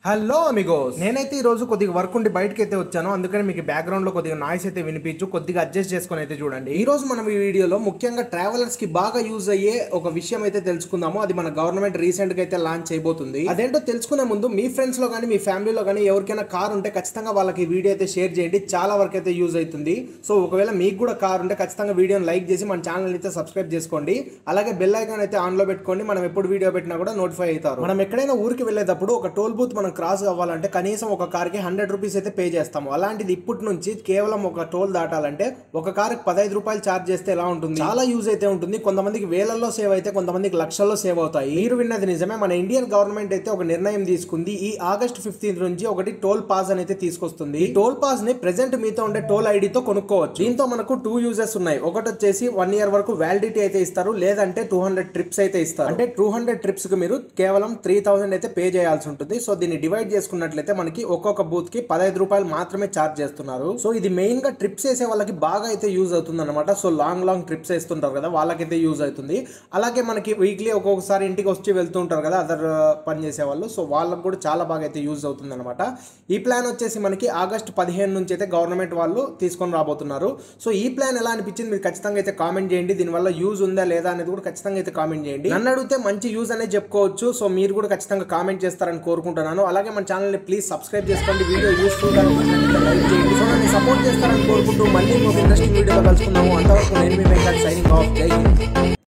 Hello Amigos, నేనైతే ఈ రోజు కొద్దిగా వర్క్ ఉండి బయటకి అయితే వచ్చాను. అందుకని మీకు బ్యాక్గ్రౌండ్ లో కొద్దిగా నాయిస్ అయితే వినిపించు, కొద్దిగా అడ్జస్ట్ చేసుకుని అయితే చూడండి. ఈ రోజు మనం ఈ వీడియోలో ముఖ్యంగా ట్రావెలర్స్ కి బాగా యూజ్ అయ్యే ఒక విషయం అయితే తెలుసుకుందాము. అది మన గవర్నమెంట్ రీసెంట్ గా అయితే లాంచ్ చేయబోతుంది. అదేంటో తెలుసుకునే ముందు మీ ఫ్రెండ్స్ లో కానీ మీ ఫ్యామిలీలో కానీ ఎవరికైనా కార్ ఉంటే ఖచ్చితంగా వాళ్ళకి ఈ వీడియో అయితే షేర్ చేయండి. చాలా వరకు అయితే యూజ్ అవుతుంది. సో ఒకవేళ మీకు కూడా కార్ ఉంటే ఖచ్చితంగా వీడియోని లైక్ చేసి మన ఛానల్ అయితే సబ్స్క్రైబ్ చేసుకోండి. అలాగే బెల్ ఐకాన్ అయితే ఆన్ లో పెట్టుకోండి. మనం ఎప్పుడు వీడియో పెట్టినా కూడా నోటిఫై అవుతారు. మనం ఎక్కడైనా ఊరికి వెళ్ళేటప్పుడు ఒక టోల్ బూత్ మనం క్రాస్ అవ్వాలంటే కనీసం ఒక కార్కి 100 రూపీస్ అయితే పే చేస్తాము. అలాంటిది ఇప్పటి నుంచి కేవలం ఒక టోల్ దాటాలంటే ఒక కార్కి 15 రూపాయలు ఛార్జ్ చేస్తే ఎలా ఉంటుంది? చాలా యూజ్ అయితే ఉంటుంది. కొంతమందికి వేలల్లో సేవ్ అయితే కొంతమందికి లక్షల్లో సేవ్ అవుతాయి. మీరు విన్నది నిజమే. మన ఇండియన్ గవర్నమెంట్ అయితే ఒక నిర్ణయం తీసుకుంది. ఈ ఆగస్ట్ 15 నుంచి ఒకటి టోల్ పాస్ అనేది తీసుకొస్తుంది. ఈ టోల్ పాస్ ని ప్రెసెంట్ మీతో ఉండే టోల్ ఐడితో కొనుక్కోవచ్చు. దీంతో మనకు 2 యూజెస్ ఉన్నాయి. ఒకటి వచ్చేసి 1 ఇయర్ వరకు వ్యాలిడిటీ అయితే ఇస్తారు, లేదంటే 200 ట్రిప్స్ అయితే ఇస్తారు. అంటే 200 ట్రిప్స్ కి మీరు కేవలం 3000 అయితే పే చేయాల్సి ఉంటుంది. సో దీన్ని డివైడ్ చేసుకున్నట్లయితే మనకి ఒక్కొక్క బూత్ కి 15 రూపాయలు మాత్రమే ఛార్జ్ చేస్తున్నారు. సో ఇది మెయిన్ గా ట్రిప్స్ వేసే వాళ్ళకి బాగా అయితే యూజ్ అవుతుంది అనమాట. సో లాంగ్ ట్రిప్స్ వేస్తుంటారు కదా, వాళ్ళకైతే యూజ్ అవుతుంది. అలాగే మనకి వీక్లీ ఒక్కొక్కసారి ఇంటికి వచ్చి వెళ్తుంటారు కదా అదర్ పని చేసే వాళ్ళు, సో వాళ్ళకి కూడా చాలా బాగా అయితే యూజ్ అవుతుంది అనమాట. ఈ ప్లాన్ వచ్చేసి మనకి ఆగస్ట్ 15 నుంచి అయితే గవర్నమెంట్ వాళ్ళు తీసుకొని రాబోతున్నారు. సో ఈ ప్లాన్ ఎలా అనిపించింది మీరు ఖచ్చితంగా అయితే కామెంట్ చేయండి. దీనివల్ల యూజ్ ఉందా లేదా అనేది కూడా ఖచ్చితంగా అయితే కామెంట్ చేయండి. నన్ను అడిగితే మంచి యూజ్ అనేది చెప్పుకోవచ్చు. సో మీరు కూడా ఖచ్చితంగా కామెంట్ చేస్తారని కోరుకుంటున్నాను. అలాగే మన ఛానల్ని ప్లీజ్ సబ్స్క్రైబ్ చేసుకోండి. వీడియో యూస్ఫుల్ గా లైక్ చేయండి. సో నన్ను సపోర్ట్ చేస్తారని కోరుకుంటూ మళ్ళీ ఇంకొక ఇంట్రెస్టింగ్ వీడియోలో కలుసుకుందాము. అంతవరకు నేను మీ వెంకట్ సైనింగ్ ఆఫ్. జై హింద్.